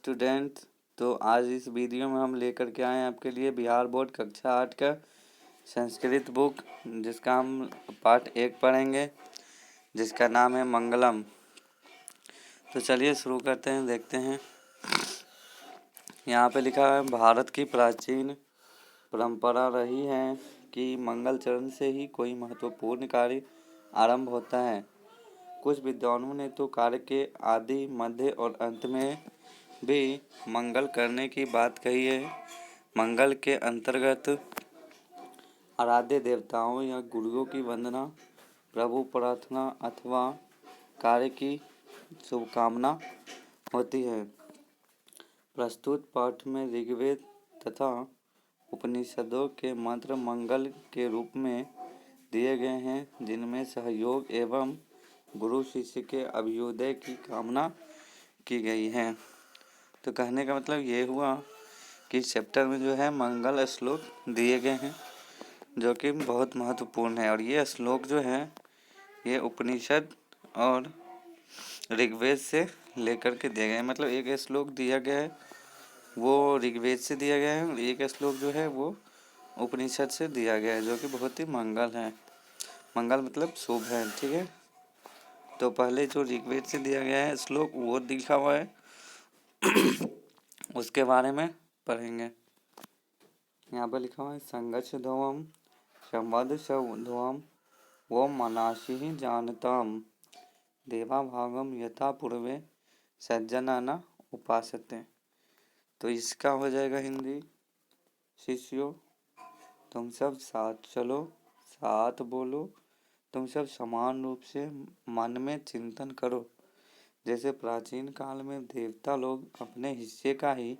Student, तो आज इस वीडियो में हम लेकर के आए हैं आपके लिए बिहार बोर्ड कक्षा 8 का संस्कृत बुक, जिसका हम पाठ 1 पढ़ेंगे, जिसका नाम है मंगलम। तो चलिए शुरू करते हैं, देखते हैं। यहाँ पे लिखा है, भारत की प्राचीन परंपरा रही है कि मंगल चरण से ही कोई महत्वपूर्ण कार्य आरंभ होता है। कुछ विद्वानों ने तो कार्य के आदि, मध्य और अंत में भी मंगल करने की बात कही है। मंगल के अंतर्गत आराध्य देवताओं या गुरुओं की वंदना, प्रभु प्रार्थना अथवा कार्य की शुभकामना होती है। प्रस्तुत पाठ में ऋग्वेद तथा उपनिषदों के मंत्र मंगल के रूप में दिए गए हैं, जिनमें सहयोग एवं गुरु शिष्य के अभ्युदय की कामना की गई है। तो कहने का मतलब ये हुआ कि चैप्टर में जो है मंगल श्लोक दिए गए हैं, जो कि बहुत महत्वपूर्ण है। और ये श्लोक जो है ये उपनिषद और ऋग्वेद से लेकर के दिए गए हैं। मतलब एक श्लोक दिया गया है वो ऋग्वेद से दिया गया है और एक श्लोक जो है वो उपनिषद से दिया गया है, जो कि बहुत ही मंगल है। मंगल मतलब शुभ है, ठीक है। तो पहले जो ऋग्वेद से दिया गया है श्लोक वो लिखा हुआ है, उसके बारे में पढ़ेंगे। यहाँ पर लिखा हुआ है, संगच्छ ध्रुवम संवद ध्रुवम वो मनाशी जानताम देवा भागम यथा पूर्वे सज्जना उपासते। तो इसका हो जाएगा हिंदी, शिष्यों तुम सब साथ चलो, साथ बोलो, तुम सब समान रूप से मन में चिंतन करो। जैसे प्राचीन काल में देवता लोग अपने हिस्से का ही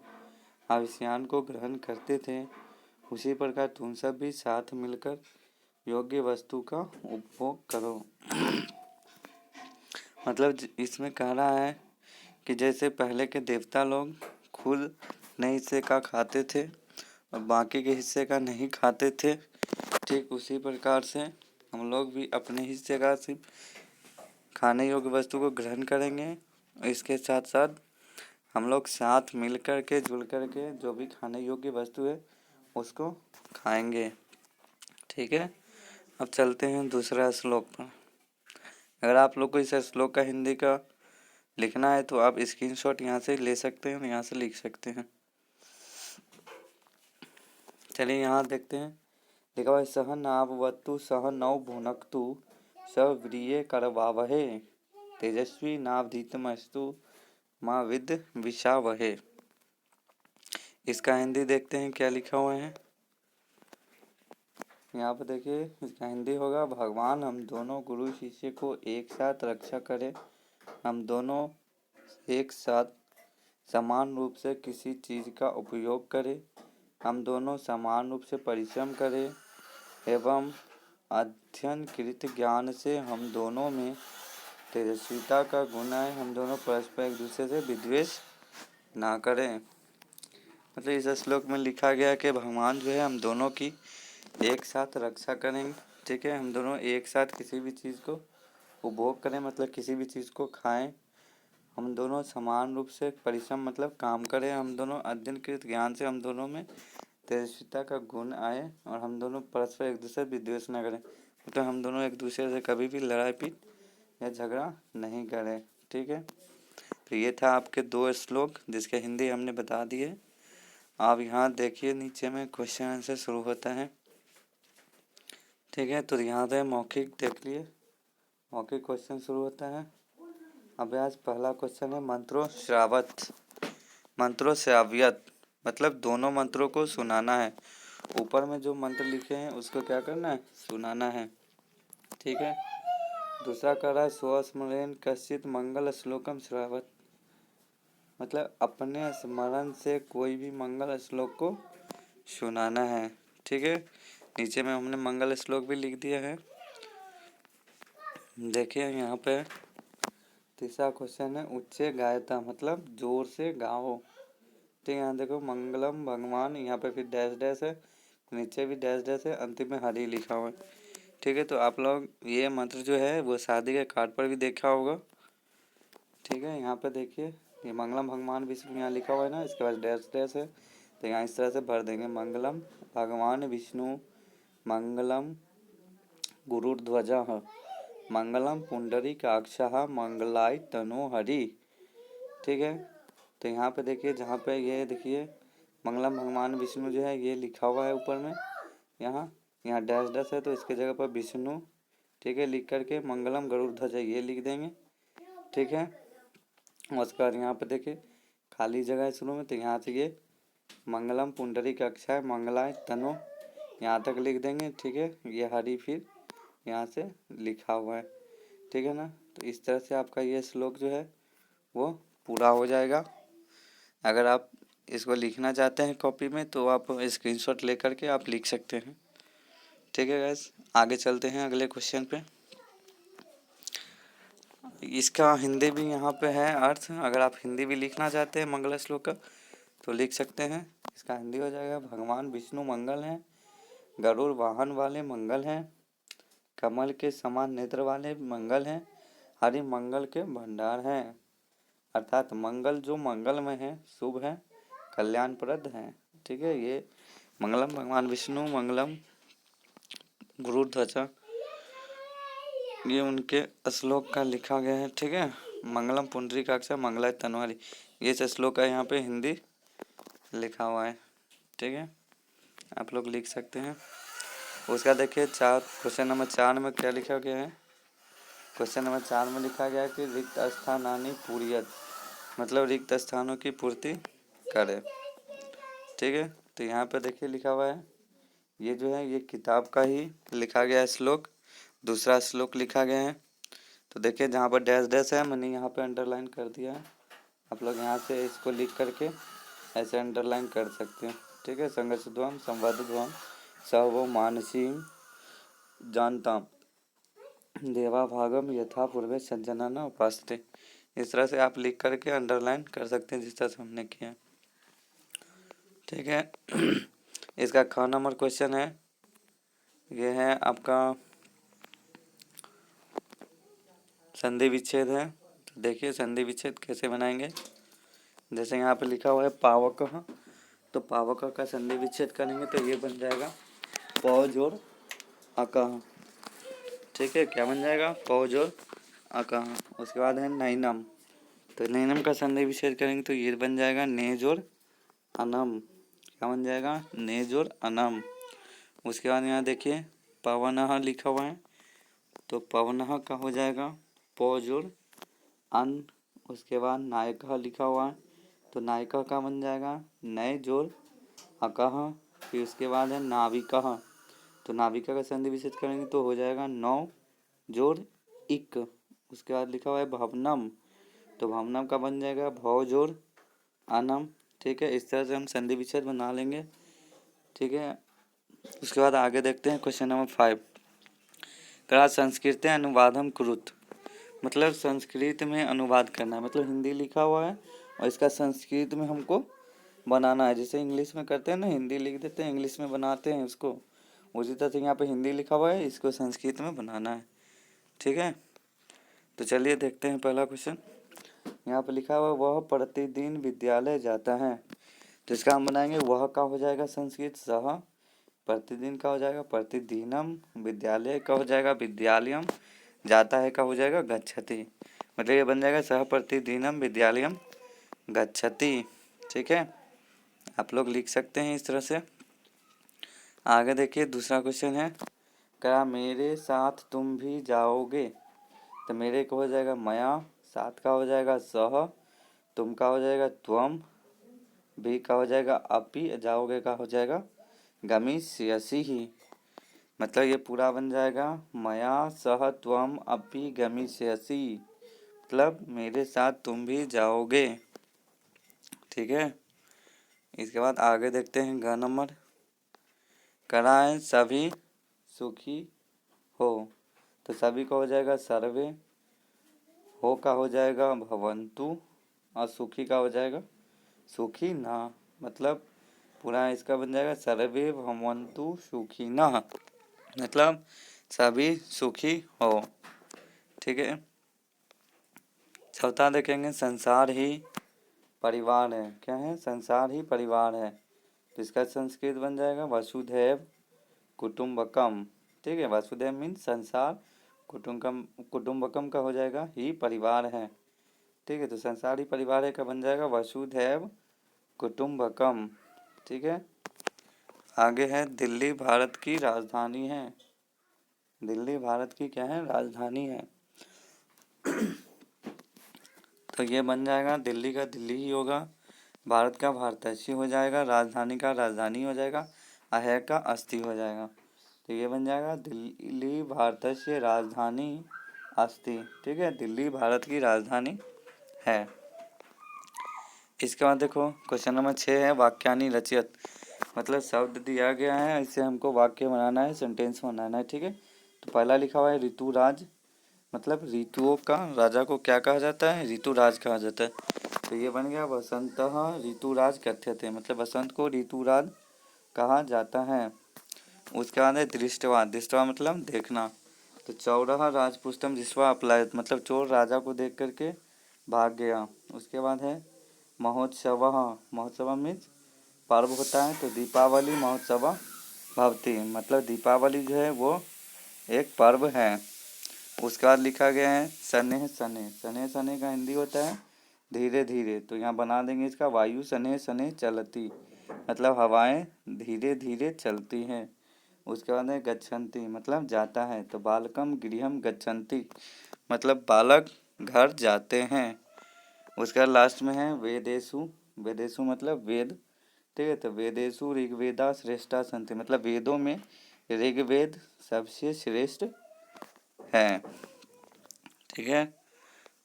आविष्यान को ग्रहण करते थे, उसी प्रकार तुम सब भी साथ मिलकर योग्य वस्तु का उपभोग करो। मतलब इसमें कह रहा है कि जैसे पहले के देवता लोग खुद अपने हिस्से का खाते थे और बाकी के हिस्से का नहीं खाते थे, ठीक उसी प्रकार से हम लोग भी अपने हिस्से का सिर्फ खाने योग्य वस्तु को ग्रहण करेंगे। इसके साथ साथ हम लोग साथ मिल कर के जुल कर के जो भी खाने योग्य वस्तु है उसको खाएंगे, ठीक है। अब चलते हैं दूसरा श्लोक पर। अगर आप लोग को इस श्लोक का हिंदी का लिखना है तो आप स्क्रीनशॉट यहाँ से ले सकते हैं और यहाँ से लिख सकते हैं। चलिए यहाँ देखते हैं, लिखा हुआ है, सह नावतु सह नौ भुनक्तु सव्रिये करवावहे तेजस्वी नावधीतमस्तु माँ विद विषावहे। इसका हिंदी देखते हैं क्या लिखा हुआ है। यहाँ पर देखिए, इसका हिंदी होगा, भगवान हम दोनों गुरु शिष्य को एक साथ रक्षा करें, हम दोनों एक साथ समान रूप से किसी चीज़ का उपयोग करें, हम दोनों समान रूप से परिश्रम करें एवं अध्ययनकृत ज्ञान से हम दोनों में तेजस्विता का गुण आए, हम दोनों परस्पर एक दूसरे से विद्वेष ना करें। मतलब इस श्लोक में लिखा गया कि भगवान जो है हम दोनों की एक साथ रक्षा करेंगे, ठीक है। हम दोनों एक साथ किसी भी चीज़ को उपभोग करें, मतलब किसी भी चीज़ को खाएं, हम दोनों समान रूप से परिश्रम मतलब काम करें, हम दोनों अध्ययनकृत ज्ञान से हम दोनों में तेजस्विता का गुण आए और हम दोनों परस्पर एक दूसरे विद्वेष न करें, मतलब हम दोनों एक दूसरे से कभी भी लड़ाई पीट या झगड़ा नहीं करें, ठीक है। तो ये था आपके 2 श्लोक जिसके हिंदी हमने बता दिए। आप यहाँ देखिए नीचे में क्वेश्चन आंसर शुरू होता है, ठीक है। तो यहाँ पे मौखिक देख लिए, मौखिक क्वेश्चन शुरू होता है। अभ्यास पहला क्वेश्चन है, मंत्रो श्राव्यत मतलब दोनों मंत्रों को सुनाना है। ऊपर में जो मंत्र लिखे हैं उसको क्या करना है, सुनाना है, ठीक है। दूसरा कह रहा है, स्वस्मरण कश्चित मंगल श्लोकम श्रावत मतलब अपने स्मरण से कोई भी मंगल श्लोक को सुनाना है, ठीक है। नीचे में हमने मंगल श्लोक भी लिख दिया है, देखिए यहाँ पे। तीसरा क्वेश्चन है, उच्चे गायता मतलब जोर से गाओ, ठीक है। यहाँ देखो मंगलम भगवान, यहाँ पे फिर डैश डैश है, नीचे भी डैश डैश है, अंतिम में हरि लिखा हुआ है, ठीक है। तो आप लोग ये मंत्र जो है वो शादी के कार्ड पर भी देखा होगा, ठीक है। यहाँ पे देखिए ये मंगलम भगवान विष्णु यहाँ लिखा हुआ है ना, इसके बाद डैश डैश है, तो यहाँ इस तरह से भर देंगे। मंगलम भगवान विष्णु मंगलम गुरुध्वजः मंगलम पुंडरीकाक्षः मंगलाय तनो हरि। ठीक है, तो यहाँ पे देखिए, जहाँ पे ये देखिए मंगलम भगवान विष्णु जो है ये लिखा हुआ है ऊपर में, यहाँ डैश डैश है, तो इसके जगह पर विष्णु, ठीक है, लिख करके मंगलम गरुड़ध्वज ये लिख देंगे। ठीक है, उसके बाद यहाँ पे देखिए खाली जगह है शुरू में, तो यहाँ से ये मंगलम पुंडरीकाक्षाय मंगलाय तनो यहाँ तक लिख देंगे। ठीक है, ये हरि फिर यहाँ से लिखा हुआ है। ठीक है ना, तो इस तरह से आपका ये श्लोक जो है वो पूरा हो जाएगा। अगर आप इसको लिखना चाहते हैं कॉपी में तो आप स्क्रीनशॉट लेकर के आप लिख सकते हैं। ठीक है गाइस, आगे चलते हैं अगले क्वेश्चन पे। इसका हिंदी भी यहाँ पे है अर्थ, अगर आप हिंदी भी लिखना चाहते हैं मंगल श्लोक का तो लिख सकते हैं। इसका हिंदी हो जाएगा, भगवान विष्णु मंगल हैं, गरुड़ वाहन वाले मंगल हैं, कमल के समान नेत्र वाले मंगल हैं, हरि मंगल के भंडार हैं। अर्थात मंगल जो मंगल में है, शुभ है, कल्याणप्रद है। ठीक है, ये मंगलम भगवान विष्णु मंगलम गुरुध्वज ये उनके श्लोक का लिखा गया है। ठीक है, मंगलम पुंडरीकाक्षाय मंगलाय तनवारी ये श्लोक का यहाँ पे हिंदी लिखा हुआ है। ठीक है, आप लोग लिख सकते हैं। उसका देखिए क्वेश्चन नंबर 4 में क्या लिखा गया है। क्वेश्चन नंबर 4 में लिखा गया है कि रिक्त स्थानानि पूर्यत, मतलब रिक्त स्थानों की पूर्ति करे। ठीक है, तो यहाँ पे देखिए लिखा हुआ है, ये जो है ये किताब का ही लिखा गया है श्लोक, दूसरा श्लोक लिखा गया है। तो देखिए जहाँ पर डैश डैश है मैंने यहाँ पे अंडरलाइन कर दिया है, आप लोग यहाँ से इसको लिख करके ऐसे अंडरलाइन कर सकते हैं। ठीक है, संघर्षध्वम संवादध्वम सर्वो मानसी जानताम देवा भागम यथा पूर्वे सज्जना न उपासते, इस तरह से आप लिख करके अंडरलाइन कर सकते हैं जिस तरह से हमने किया। ठीक है, इसका ख नंबर क्वेश्चन है, ये है आपका संधि विच्छेद है। तो देखिए संधि विच्छेद कैसे बनाएंगे। जैसे यहाँ पे लिखा हुआ है पावक, तो पावक का संधि विच्छेद करेंगे तो ये बन जाएगा पौ जोड़ अकह। ठीक है, क्या बन जाएगा, पौ जोड़ अकह। उसके बाद है नैनम, तो नैनम का संधि विच्छेद करेंगे तो ये बन जाएगा ने जोड़ अनम। क्या बन जाएगा, ने जोड़ अनम। उसके बाद यहाँ देखिए पवनः लिखा हुआ है, तो पवनः का हो जाएगा पौ जोड़ अन। उसके बाद नायकः लिखा हुआ है, तो नायिका का बन जाएगा नए जोड़ अकह। फिर उसके बाद है नाविकः, तो नाविका का संधि विच्छेद करेंगे तो हो जाएगा नौ जोड़ इक। उसके बाद लिखा हुआ है भवनम, तो भवनम का बन जाएगा भव जोड़ अनम। ठीक है, इस तरह से हम संधि विच्छेद बना लेंगे। ठीक है, उसके बाद आगे देखते हैं क्वेश्चन नंबर 5। करा संस्कृत अनुवादम कुरुत, मतलब संस्कृत में अनुवाद करना है, मतलब हिंदी लिखा हुआ है और इसका संस्कृत में हमको बनाना है। जैसे इंग्लिश में करते हैं ना, हिंदी लिख देते हैं इंग्लिश में बनाते हैं उसको, उसी तरह से यहाँ पे हिंदी लिखा हुआ है, इसको संस्कृत में बनाना है। ठीक है, तो चलिए देखते हैं पहला क्वेश्चन। यहाँ पे लिखा हुआ है वह प्रतिदिन विद्यालय जाता है, तो इसका हम बनाएंगे वह का हो जाएगा संस्कृत सह, प्रतिदिन का हो जाएगा प्रतिदिनम, विद्यालय का हो जाएगा विद्यालयम, जाता है का हो जाएगा गच्छति। मतलब ये बन जाएगा सह प्रतिदिनम विद्यालयम गच्छति। ठीक है, आप लोग लिख सकते हैं इस तरह से। आगे देखिए दूसरा क्वेश्चन है, क्या मेरे साथ तुम भी जाओगे, तो मेरे का हो जाएगा मया, साथ का हो जाएगा सह, तुम का हो जाएगा त्वम, भी का हो जाएगा अपि, जाओगे का हो जाएगा गमिष्यसि ही। मतलब ये पूरा बन जाएगा मया सह त्वम अपि गमिष्यसि, मतलब मेरे साथ तुम भी जाओगे। ठीक है, इसके बाद आगे देखते हैं ग नंबर, कराएं सभी सुखी हो, तो सभी का हो जाएगा सर्वे, हो का हो जाएगा भवंतु और सुखी का हो जाएगा सुखी ना। मतलब पूरा इसका बन जाएगा सर्वे भवंतु सुखी ना, मतलब सभी सुखी हो। ठीक है, चौथा देखेंगे संसार ही परिवार है, क्या है, संसार ही परिवार है। तो इसका संस्कृत बन जाएगा वसुधैव कुटुम्बकम। ठीक है, वसुधैव मीन संसार, कुटुम्बकम का हो जाएगा ही परिवार है। ठीक है, तो संसार ही परिवार है का बन जाएगा वसुधैव कुटुम्बकम। ठीक है, आगे है दिल्ली भारत की राजधानी है। दिल्ली भारत की क्या है, राजधानी है। तो ये बन जाएगा दिल्ली का दिल्ली ही होगा, भारत का भारतवर्षी हो जाएगा, राजधानी का राजधानी हो जाएगा, अह का अस्थि हो जाएगा। तो ये बन जाएगा दिल्ली भारतवर्षीय राजधानी अस्थि। ठीक है, दिल्ली भारत की राजधानी है। इसके बाद देखो क्वेश्चन नंबर 6 है वाक्यानि रचयत। मतलब शब्द दिया गया है, इसे हमको वाक्य बनाना है, सेंटेंस बनाना है। ठीक है, तो पहला लिखा हुआ है ऋतुराज, मतलब ऋतुओं का राजा को क्या कहा जाता है, ऋतुराज कहा जाता है। तो ये बन गया वसंत ऋतुराज कथ्यते, मतलब बसंत को ऋतुराज कहा जाता है। उसके बाद है दृष्टवा, दृष्टवा मतलब देखना। तो चौरह राजपुष्टम जिसवा अपलायत, मतलब चोर राजा को देख करके भाग गया। उसके बाद है महोत्सव, महोत्सव मीन्स पर्व होता है। तो दीपावली महोत्सव भवति, मतलब दीपावली जो है वो एक पर्व है। उसके बाद लिखा गया है सनेह सने, सनेह सने का हिंदी होता है धीरे धीरे। तो यहाँ बना देंगे इसका वायु सनेह सने चलती, मतलब हवाएं धीरे धीरे चलती हैं। उसके बाद है गच्छन्ति, मतलब जाता है। तो बालकम गृहम गच्छन्ति, मतलब बालक घर जाते हैं। उसके बाद लास्ट में है वेदेशु, वेदेशु मतलब वेद। ठीक है, तो वेदेशु ऋग्वेदा श्रेष्ठा संति, मतलब वेदों में ऋग्वेद सबसे श्रेष्ठ है। ठीक है,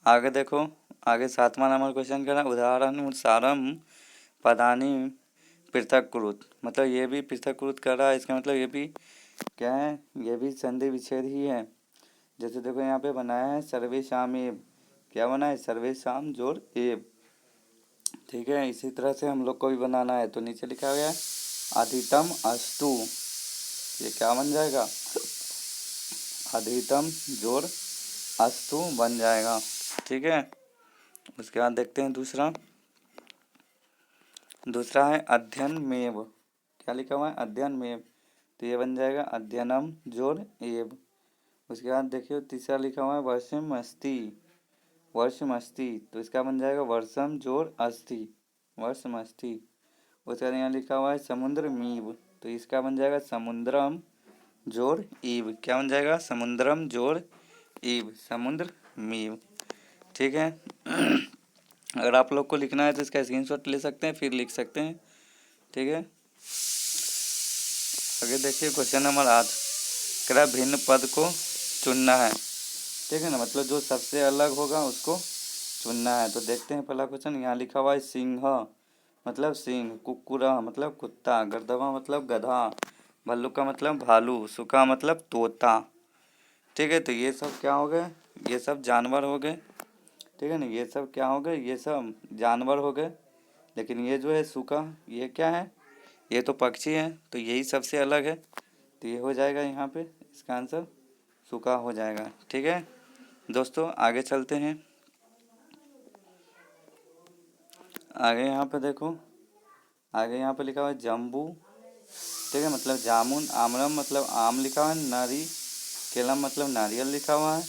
आगे देखो, आगे 7वां नंबर क्वेश्चन करा उदाहरण सारम पदानी पृथक कुरुत, मतलब ये भी पृथक कुरुत कर रहा है। इसका मतलब ये भी क्या है, ये भी संधि विच्छेद ही है। जैसे देखो यहाँ पे बनाया है सर्वेशाम एव, क्या बना है, सर्वेशाम जोड़ एव। ठीक है, इसी तरह से हम लोग को भी बनाना है। तो नीचे लिखा गया है अधितम अस्तु, ये क्या बन जाएगा, अधितम जोड़ अस्तु बन जाएगा। ठीक है, उसके बाद देखते हैं दूसरा। दूसरा है अध्ययन मेव, क्या लिखा हुआ है, अध्ययन मेव। तो ये बन जाएगा अध्ययनम जोड़ एव। उसके बाद देखियो तीसरा लिखा हुआ है वर्षम अस्ति, वर्षम अस्ति। तो इसका बन जाएगा वर्षम जोड़ अस्थि, वर्षम अस्थि। उसके बाद यहाँ लिखा हुआ है समुद्र मीव, तो इसका बन जाएगा समुद्रम जोड़ ईव, क्या बन जाएगा, समुद्रम जोड़ ईव, समुद्र मीव। ठीक है, अगर आप लोग को लिखना है तो इसका स्क्रीनशॉट ले सकते हैं, फिर लिख सकते हैं। ठीक है, आगे देखिए क्वेश्चन नंबर 8, कह भिन्न पद को चुनना है। ठीक है ना, मतलब जो सबसे अलग होगा उसको चुनना है। तो देखते हैं पहला क्वेश्चन, यहाँ लिखा हुआ है सिंह, मतलब सिंह, कुक्कुरा मतलब कुत्ता, गर्दभा मतलब गधा, भल्लू का मतलब भालू, सुका मतलब तोता। ठीक है, तो ये सब क्या हो गए, ये सब जानवर हो गए। ठीक है ना, ये सब क्या हो गए, ये सब जानवर हो गए। लेकिन ये जो है सुका, ये क्या है, ये तो पक्षी है। तो यही सबसे अलग है, तो ये हो जाएगा यहाँ पे, इसका आंसर सुका हो जाएगा। ठीक है दोस्तों, आगे चलते हैं। आगे यहाँ पे देखो, आगे यहाँ पे लिखा हुआ है जम्बू। ठीक है, मतलब जामुन, आमरम मतलब आम लिखा हुआ है, नारी केलम मतलब नारियल लिखा हुआ है,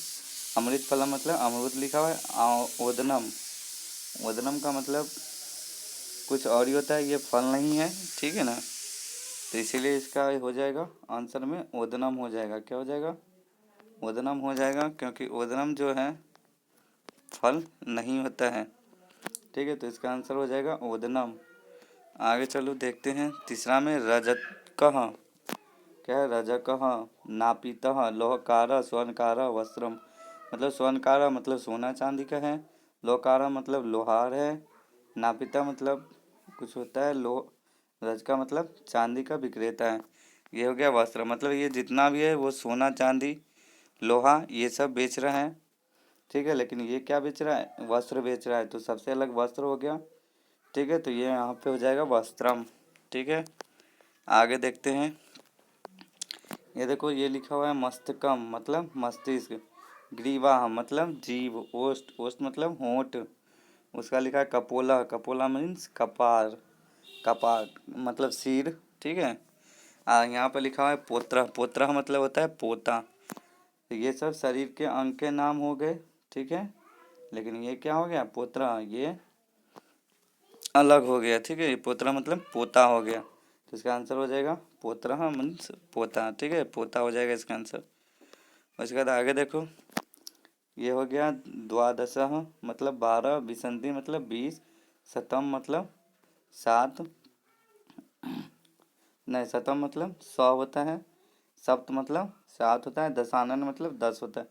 अमृत फलम मतलब अमरूद लिखा हुआ है, ओदनम, ओदनम का मतलब कुछ और ही होता है, ये फल नहीं है। ठीक है ना, तो इसीलिए इसका हो जाएगा आंसर में ओदनम हो जाएगा। क्या हो जाएगा, ओदनम हो जाएगा, क्योंकि ओदनम जो है फल नहीं होता है। ठीक है, तो इसका आंसर हो जाएगा ओदनम। आगे चलो देखते हैं तीसरा में रजत कह, क्या है, रजक नापित लोहकार स्वर्णकार वस्त्रम, मतलब स्वर्णकार मतलब सोना चांदी का है, लोहकार मतलब लोहार है, नापिता मतलब कुछ होता है, रज का मतलब चांदी का विक्रेता है। ये हो गया वस्त्र, मतलब ये जितना भी है वो सोना चांदी लोहा ये सब बेच रहा है। ठीक है, लेकिन ये क्या बेच रहा है, वस्त्र बेच रहा है। तो सबसे अलग वस्त्र हो गया। ठीक है, तो ये यहाँ पे हो जाएगा वस्त्रम। ठीक है, आगे देखते हैं। ये देखो ये लिखा हुआ है मस्तकम मतलब मस्तिष्क, ग्रीवा मतलब जीभ, ओष्ठ, ओष्ठ मतलब होंठ, उसका लिखा है कपोला। कपोला मीन्स कपार, कपार मतलब सिर, ठीक है। यहाँ पे लिखा हुआ है पोत्रा। पोत्रा मतलब होता है पोता। तो ये सब शरीर के अंग के नाम हो गए, ठीक है। लेकिन ये क्या हो गया, पोत्रा, ये अलग हो गया, ठीक है। ये पोत्रा मतलब पोता हो गया, तो इसका आंसर हो जाएगा पोत्रा मीन्स पोता, ठीक है। पोता हो जाएगा इसका आंसर। उसके बाद आगे देखो, ये हो गया द्वादशः मतलब 12, विसंति मतलब 20, शतम मतलब 7, नहीं शतम मतलब 100 होता है, सप्त मतलब 7 होता है, दशानन मतलब 10 होता है।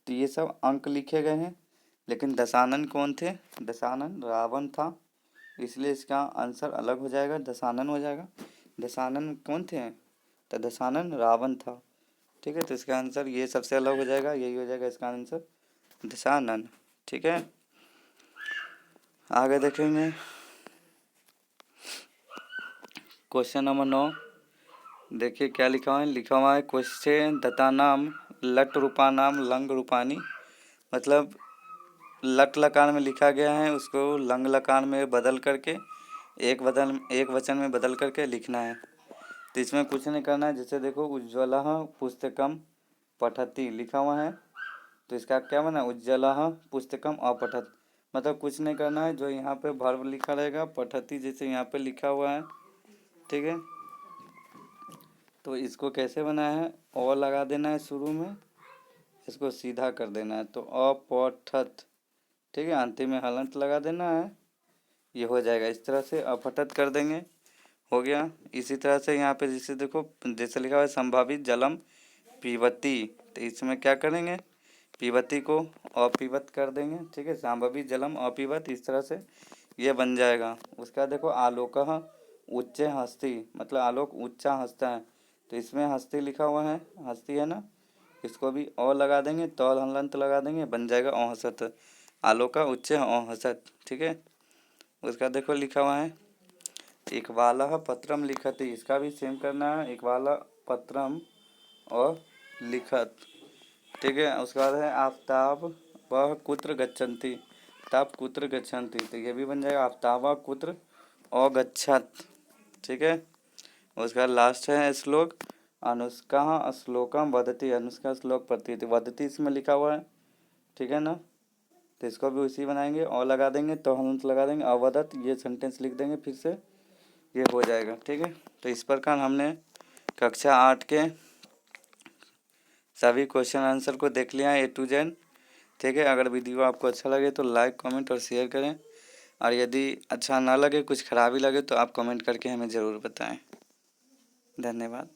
तो ये सब अंक लिखे गए हैं, लेकिन दशानन कौन थे, दशानन रावण था, इसलिए इसका आंसर अलग हो जाएगा, दशानन हो जाएगा। दशानन कौन थे, तो दशानन रावण था, ठीक है। तो इसका आंसर ये सबसे अलग हो जाएगा, यही हो जाएगा इसका आंसर, दशानन, ठीक है। आगे देखेंगे क्वेश्चन नंबर 9। देखिए क्या लिखा हुआ है, लिखा हुआ है क्वेश्चन दतानाम लट रूपानाम लंग रूपानी, मतलब लट लकार में लिखा गया है, उसको लंग लकार में बदल करके एक वचन में बदल करके लिखना है। तो इसमें कुछ नहीं करना है। जैसे देखो उज्ज्वला पुस्तकम पठति लिखा हुआ है, तो इसका क्या बना, उज्ज्वला पुस्तकम अपठत, मतलब कुछ नहीं करना है। जो यहाँ पे वर्ब लिखा रहेगा पठति, जैसे यहाँ पे लिखा हुआ है, ठीक है। तो इसको कैसे बनाया है, और लगा देना है शुरू में, इसको सीधा कर देना है, तो अपठत, ठीक है। अंतिम में हलंत लगा देना है, ये हो जाएगा। इस तरह से अपठत कर देंगे, हो गया। इसी तरह से यहाँ पे जैसे देखो, जैसे लिखा हुआ है संभावित जलम पीबती, तो इसमें क्या करेंगे, पीबती को अपीवत कर देंगे, ठीक है। संभावित जलम अपीवत, इस तरह से ये बन जाएगा। उसका देखो आलोक उच्च हस्ती, मतलब आलोक ऊंचा हंसता है, तो इसमें हस्ती लिखा हुआ है, हस्ती है ना, इसको भी अ लगा देंगे, तौल हलंत लगा देंगे, बन जाएगा औहसत, आलोक उच्च औहसत, ठीक है। उसका देखो लिखा हुआ है इकबाला पत्रम लिखति, इसका भी सेम करना है, इकबाला पत्रम और लिखत, ठीक है। उसका बाद है आफ्ताब वह कुत्र गच्छन्ति, ताप कुत्र गच्छन्ति, तो ये भी बन जाएगा आफ्ताब कुत्र अगच्छत, ठीक है। उसका लास्ट है श्लोक अनुष्का श्लोकम वदति, अनुष्का श्लोक पढ़ती थी, वदति इसमें लिखा हुआ है, ठीक है ना। तो इसको भी उसी बनाएंगे, और लगा देंगे तो हलंत लगा देंगे, अवदत, ये सेंटेंस लिख देंगे फिर से, ये हो जाएगा, ठीक है। तो इस प्रकार हमने कक्षा 8 के सभी क्वेश्चन आंसर को देख लिया है A to Z, ठीक है। अगर वीडियो आपको अच्छा लगे तो लाइक कमेंट और शेयर करें, और यदि अच्छा ना लगे, कुछ खराबी लगे, तो आप कमेंट करके हमें ज़रूर बताएं। धन्यवाद।